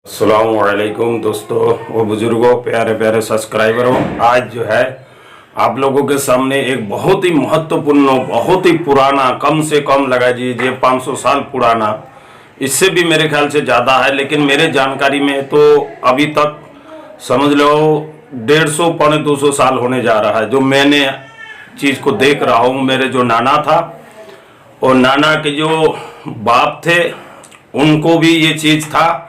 अस्सलामुअलैकुम दोस्तों और बुजुर्गों, प्यारे प्यारे सब्सक्राइबरों। आज जो है आप लोगों के सामने एक बहुत ही महत्वपूर्ण, बहुत ही पुराना, कम से कम लगा दीजिए 500 साल पुराना, इससे भी मेरे ख्याल से ज़्यादा है, लेकिन मेरे जानकारी में तो अभी तक समझ लो 150 पौने 200 साल होने जा रहा है जो मैंने चीज़ को देख रहा हूँ। मेरे जो नाना था और नाना के जो बाप थे उनको भी ये चीज़ था,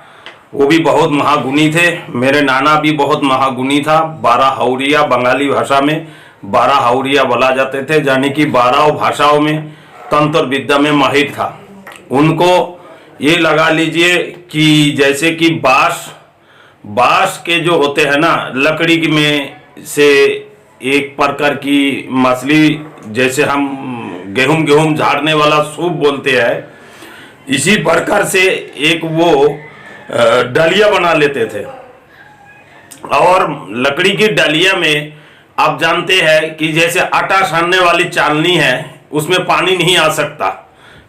वो भी बहुत महागुणी थे। मेरे नाना भी बहुत महागुणी था। 12 हौरिया, बंगाली भाषा में 12 हौरिया बोला जाते थे, यानी कि 12 भाषाओं में तंत्र विद्या में माहिर था। उनको ये लगा लीजिए कि जैसे कि बांस के जो होते हैं ना, लकड़ी में से एक प्रकार की मछली, जैसे हम गेहूं झाड़ने वाला सूप बोलते हैं, इसी प्रकार से एक वो डालिया बना लेते थे। और लकड़ी की डालिया में आप जानते हैं कि जैसे आटा सानने वाली चालनी है, उसमें पानी नहीं आ सकता,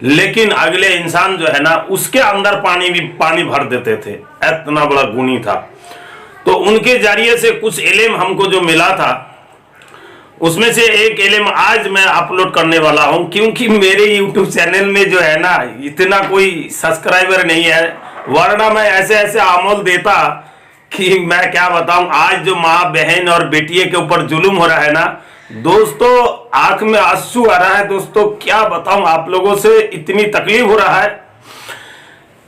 लेकिन अगले इंसान जो है ना उसके अंदर पानी भर देते थे। इतना बड़ा गुणी था। तो उनके जरिए से कुछ इल्म हमको जो मिला था, उसमें से एक इल्म आज मैं अपलोड करने वाला हूं, क्योंकि मेरे YouTube चैनल में जो है ना इतना कोई सब्सक्राइबर नहीं है, वरना मैं ऐसे ऐसे अमल देता कि मैं क्या बताऊं। आज जो माँ बहन और बेटिए के ऊपर जुल्म हो रहा है ना दोस्तों, आंख में आंसू आ रहा है दोस्तों। क्या बताऊं आप लोगों से, इतनी तकलीफ हो रहा है।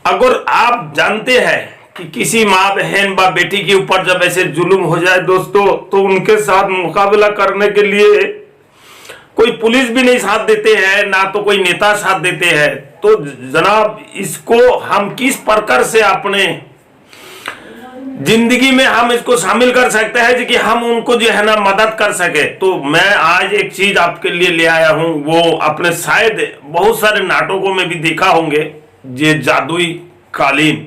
अगर आप जानते हैं कि किसी माँ बहन व बेटी के ऊपर जब ऐसे जुल्म हो जाए दोस्तों, तो उनके साथ मुकाबला करने के लिए कोई पुलिस भी नहीं साथ देते हैं, ना तो कोई नेता साथ देते हैं। तो जनाब, इसको हम किस प्रकार से अपने जिंदगी में हम इसको शामिल कर सकते हैं कि हम उनको जो है ना मदद कर सके। तो मैं आज एक चीज आपके लिए ले आया हूं, वो अपने शायद बहुत सारे नाटकों में भी देखा होंगे, ये जादुई कालीन।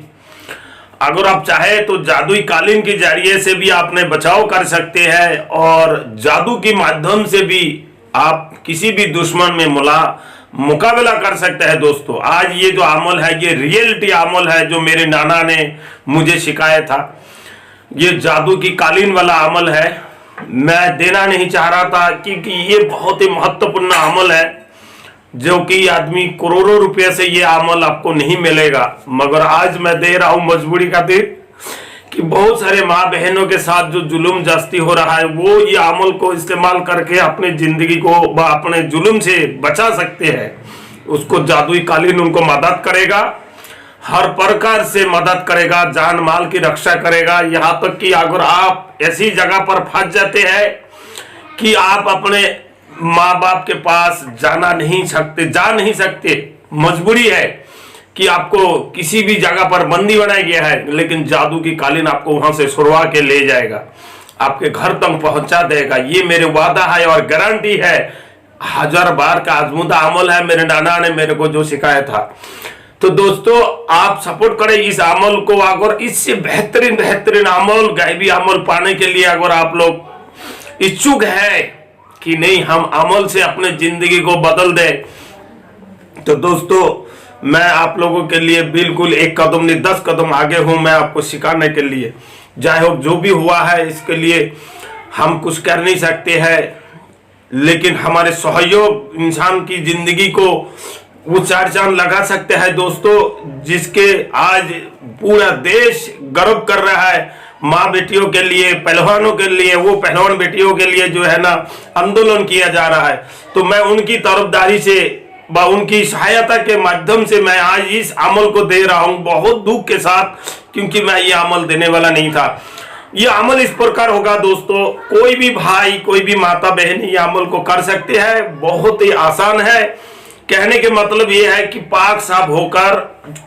अगर आप चाहे तो जादुई कालीन के जरिए से भी आपने बचाव कर सकते हैं, और जादू के माध्यम से भी आप किसी भी दुश्मन में मुकाबला कर सकते हैं दोस्तों। आज ये जो अमल है, ये रियलिटी अमल है जो मेरे नाना ने मुझे सिखाया था। ये जादू की कालीन वाला अमल है। मैं देना नहीं चाह रहा था, क्योंकि ये बहुत ही महत्वपूर्ण अमल है, जो कि आदमी करोड़ों रुपए से ये अमल आपको नहीं मिलेगा, मगर आज मैं दे रहा हूं मजबूरी खातिर, कि बहुत सारे माँ बहनों के साथ जो जुल्म जास्ती हो रहा है, वो ये अमल को इस्तेमाल करके अपने जिंदगी को अपने जुल्म से बचा सकते हैं। उसको जादुई कालीन उनको मदद करेगा, हर प्रकार से मदद करेगा, जान माल की रक्षा करेगा। यहाँ तक कि अगर आप ऐसी जगह पर फंस जाते हैं कि आप अपने माँ बाप के पास जा नहीं सकते, मजबूरी है कि आपको किसी भी जगह पर बंदी बनाया गया है, लेकिन जादू की कालीन आपको वहां से छुड़वा के ले जाएगा, आपके घर तक पहुंचा देगा। ये मेरे वादा है और गारंटी है। 1000 बार का आजमूदा अमल है, मेरे नाना ने मेरे को जो सिखाया था। तो दोस्तों, आप सपोर्ट करें इस अमल को। अगर इससे बेहतरीन अमल, गायबी अमल पाने के लिए अगर आप लोग इच्छुक है कि नहीं हम अमल से अपने जिंदगी को बदल दे, तो दोस्तों मैं आप लोगों के लिए बिल्कुल एक कदम नहीं 10 कदम आगे हूं, मैं आपको सिखाने के लिए। चाहे हो जो भी हुआ है, इसके लिए हम कुछ कर नहीं सकते हैं, लेकिन हमारे सहयोग इंसान की जिंदगी को वो 4 चांद लगा सकते हैं दोस्तों। जिसके आज पूरा देश गर्व कर रहा है माँ बेटियों के लिए, पहलवानों के लिए, वो पहलवान बेटियों के लिए जो है ना आंदोलन किया जा रहा है। तो मैं उनकी तरफदारी से उनकी सहायता के माध्यम से मैं आज इस अमल को दे रहा हूं, बहुत दुख के साथ, क्योंकि मैं ये अमल देने वाला नहीं था। ये अमल इस प्रकार होगा दोस्तों, कोई भी भाई, कोई भी माता बहन ये अमल को कर सकते हैं। बहुत ही आसान है। कहने के मतलब ये है कि पाक साफ होकर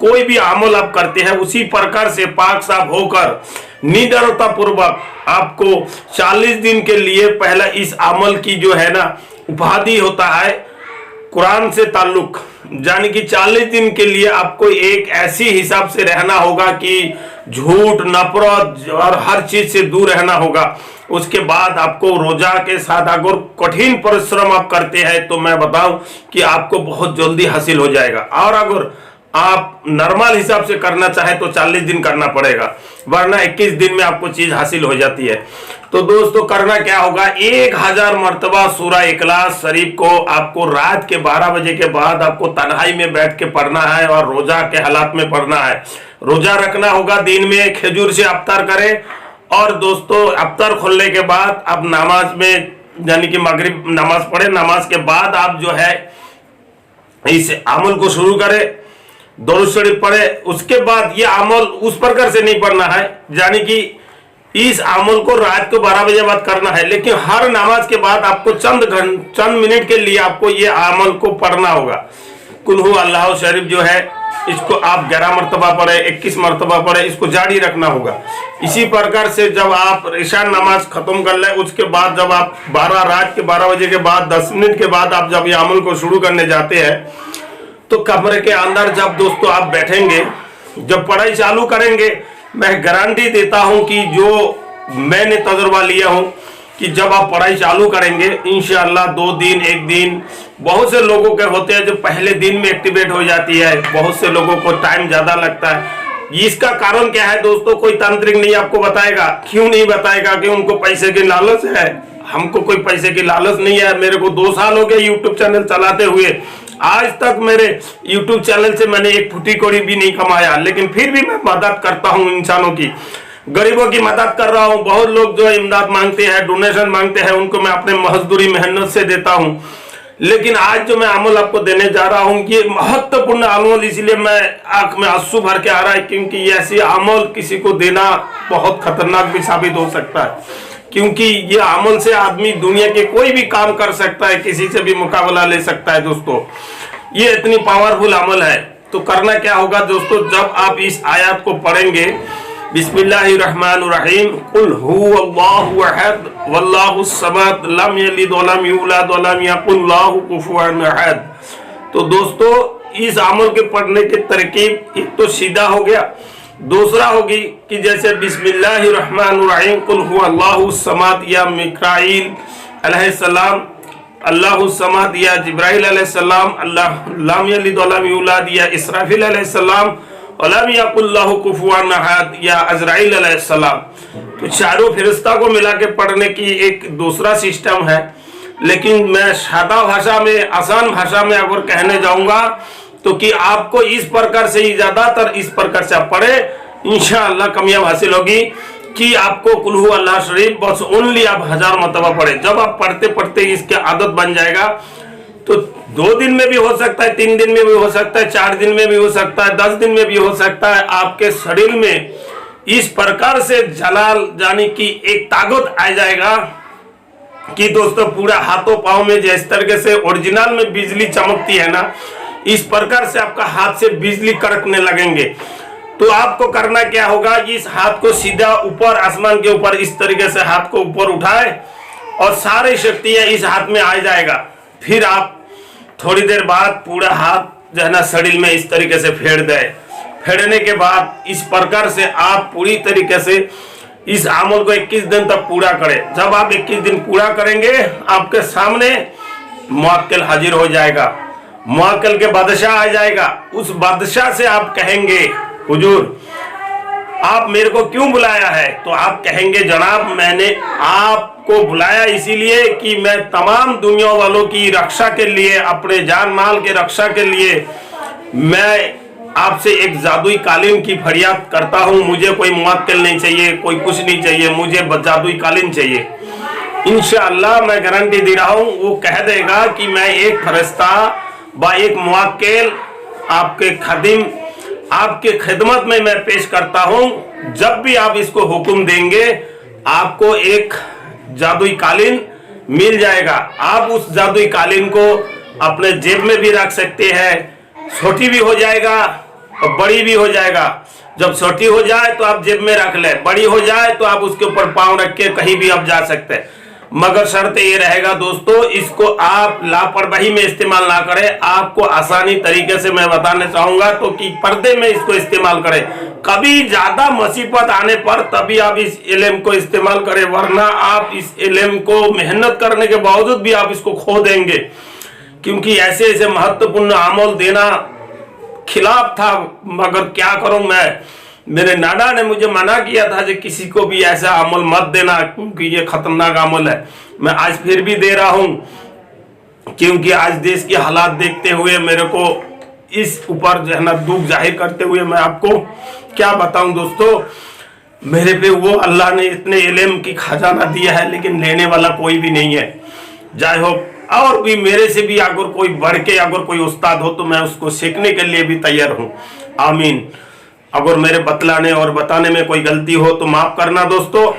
कोई भी अमल आप करते हैं, उसी प्रकार से पाक साफ होकर निडरता पूर्वक आपको 40 दिन के लिए, पहला इस अमल की जो है ना उपाधि होता है कुरान से ताल्लुक, यानी कि 40 दिन के लिए आपको एक ऐसी हिसाब से रहना होगा कि झूठ, नफरत और हर चीज से दूर रहना होगा। उसके बाद आपको रोजा के साथ अगर कठिन परिश्रम आप करते हैं, तो मैं बताऊं कि आपको बहुत जल्दी हासिल हो जाएगा। और अगर आप नॉर्मल हिसाब से करना चाहे तो 40 दिन करना पड़ेगा, वरना 21 दिन में आपको चीज हासिल हो जाती है। तो दोस्तों करना क्या होगा, 1000 मर्तबा सूरह इखलास शरीफ को आपको रात के 12 बजे के बाद आपको तन्हाई में बैठ के पढ़ना है और रोजा के हालात में पढ़ना है। रोजा रखना होगा, दिन में खजूर से अफ्तार करें और दोस्तों अफ्तार खोलने के बाद आप नमाज में यानी कि मगरिब नमाज पढ़े, नमाज के बाद आप जो है इस अमल को शुरू करें, दुरूद शरीफ पढ़े। उसके बाद ये अमल उस प्रकार से नहीं पढ़ना है, यानी कि इस अमल को रात को 12 बजे बाद करना है, लेकिन हर नमाज के बाद आपको चंद मिनट के लिए आपको ये अमल को पढ़ना होगा। कुल हु अल्लाह शरीफ जो है इसको आप 11 मरतबा पढ़े, 21 मरतबा पढ़े, इसको जारी रखना होगा। इसी प्रकार से जब आप ईशा नमाज खत्म कर ले, उसके बाद जब आप रात के 12 बजे के बाद 10 मिनट के बाद आप जब ये अमल को शुरू करने जाते हैं तो कमरे के अंदर जब दोस्तों आप बैठेंगे, जब पढ़ाई चालू करेंगे, मैं गारंटी देता हूं कि जो मैंने तजुर्बा लिया हूं कि जब आप पढ़ाई चालू करेंगे इंशाअल्लाह 2 दिन 1 दिन, बहुत से लोगों के होते हैं जो पहले दिन में एक्टिवेट हो जाती है, बहुत से लोगों को टाइम ज्यादा लगता है। इसका कारण क्या है दोस्तों, कोई तांत्रिक नहीं आपको बताएगा। क्यों नहीं बताएगा? कि उनको पैसे की लालच है। हमको कोई पैसे की लालच नहीं है। मेरे को 2 साल हो गए यूट्यूब चैनल चलाते हुए, आज तक मेरे यूट्यूब चैनल से मैंने एक फुटी कौड़ी भी नहीं कमाया, लेकिन फिर भी मैं मदद करता हूं इंसानों की, गरीबों की मदद कर रहा हूं। बहुत लोग जो इमदाद मांगते हैं, डोनेशन मांगते हैं, उनको मैं अपने मजदूरी मेहनत से देता हूं। लेकिन आज जो मैं अमल आपको देने जा रहा हूं ये महत्वपूर्ण अमल, इसलिए मैं आंख में आंसू भर के आ रहा है, क्योंकि ये ऐसे अमल किसी को देना बहुत खतरनाक भी साबित हो सकता है, क्योंकि ये अमल से आदमी दुनिया के कोई भी काम कर सकता है, किसी से भी मुकाबला ले सकता है। दोस्तों ये इतनी पावरफुल अमल है। तो करना क्या होगा दोस्तों, जब आप इस आयत को पढ़ेंगे, बिस्मिल्लाहिर्रहमानिर्रहीम, कुल हुवल्लाहु अहद वल्लाहुस समद लम यलिद वलम यूलद वलम यकुल लहु कुफुवन अहद। तो दोस्तों इस अमल के पढ़ने की तरकीब एक तो सीधा हो गया, दूसरा होगी कि जैसे बिस्मिल्लाहिर्रहमानिर्रहीम कुल हुवल्लाहुस समद या मिकाईल अलैहिस्सलाम, अल्लाहुस समद या जिब्राइल अलैहिस्सलाम, अल्लाह लम यलिद वलम यूलद या इसराफिल अलैहिस्सलाम, वलम यकुल लहु कुफुवन अहद या अजराइल अलैहिस्सलाम। तो चारों फरिश्ता को मिला के पढ़ने की एक दूसरा सिस्टम है, लेकिन मैं सादा भाषा में, आसान भाषा में अगर कहने जाऊंगा तो कि आपको इस प्रकार से ही, ज्यादातर इस प्रकार से आप पढ़े, इंशाअल्लाह कामयाब हासिल होगी कि आपको कुल हु अल्लाह शरीफ बस ओनली आप 1000 मरतबा पढ़े। जब आप पढ़ते पढ़ते इसकी आदत बन जाएगा तो 2 दिन में भी हो सकता है, 3 दिन में भी हो सकता है, 4 दिन में भी हो सकता है, 10 दिन में भी हो सकता है। आपके शरीर में इस प्रकार से जलाल यानी कि एक ताकत आ जाएगा कि दोस्तों पूरा हाथों पाँव में जिस तरीके से ओरिजिनल में बिजली चमकती है ना, इस प्रकार से आपका हाथ से बिजली कड़कने लगेंगे। तो आपको करना क्या होगा, इस हाथ को सीधा ऊपर आसमान के ऊपर इस तरीके से हाथ को ऊपर उठाए और सारी शक्तियां इस हाथ में आ जाएगा। फिर आप थोड़ी देर बाद पूरा हाथ जो है ना शरीर में इस तरीके से फेर दे। फेरने के बाद इस प्रकार से आप पूरी तरीके से इस अमल को 21 दिन तक पूरा करें। जब आप 21 दिन पूरा करेंगे, आपके सामने मुअक्किल हाजिर हो जाएगा, मुअक्किल के बादशाह आ जाएगा। उस बादशाह से आप कहेंगे, हुजूर आप मेरे को क्यों बुलाया है? तो आप कहेंगे, जनाब मैंने आपको बुलाया इसीलिए कि मैं तमाम दुनिया वालों की रक्षा के लिए, अपने जान माल के रक्षा के लिए मैं आपसे एक जादुई कालीन की फरियाद करता हूं। मुझे कोई मुअक्किल नहीं चाहिए, कोई कुछ नहीं चाहिए, मुझे जादुई कालीन चाहिए। इंशाअल्लाह मैं गारंटी दे रहा हूं, वो कह देगा कि मैं एक फरिश्ता व एक मुअक्किल आपके खादिम, आपके खिदमत में मैं पेश करता हूं। जब भी आप इसको हुक्म देंगे, आपको एक जादुई कालीन मिल जाएगा। आप उस जादुई कालीन को अपने जेब में भी रख सकते हैं, छोटी भी हो जाएगा और बड़ी भी हो जाएगा। जब छोटी हो जाए तो आप जेब में रख ले, बड़ी हो जाए तो आप उसके ऊपर पांव रख के कहीं भी आप जा सकते हैं। मगर शर्त ये रहेगा दोस्तों, इसको आप लापरवाही में इस्तेमाल ना करें। आपको आसानी तरीके से मैं बताना चाहूंगा तो कि पर्दे में इसको इस्तेमाल करें। कभी ज्यादा मुसीबत आने पर तभी आप इस इल्म को इस्तेमाल करें, वरना आप इस इल्म को मेहनत करने के बावजूद भी आप इसको खो देंगे। क्योंकि ऐसे ऐसे महत्वपूर्ण अमल देना खिलाफ था, मगर क्या करूं मैं, मेरे नाना ने मुझे मना किया था कि किसी को भी ऐसा अमल मत देना क्योंकि ये खतरनाक अमल है। मैं आज फिर भी दे रहा हूं क्योंकि आज देश के हालात देखते हुए मेरे को इस ऊपर जो है ना दुख जाहिर करते हुए मैं आपको क्या बताऊं दोस्तों, मेरे पे वो अल्लाह ने इतने इल्म की खजाना दिया है लेकिन लेने वाला कोई भी नहीं है। जय हो, और भी मेरे से भी अगर कोई बढ़ के अगर कोई उस्ताद हो तो मैं उसको सीखने के लिए भी तैयार हूं। आमीन। अगर मेरे बतलाने और बताने में कोई गलती हो तो माफ करना दोस्तों,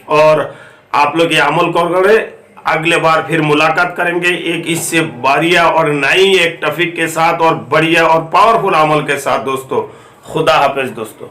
और आप लोग ये अमल करें। अगले बार फिर मुलाकात करेंगे एक इससे बढ़िया और नई एक टॉपिक के साथ और बढ़िया और पावरफुल अमल के साथ दोस्तों। खुदा हाफिज दोस्तों।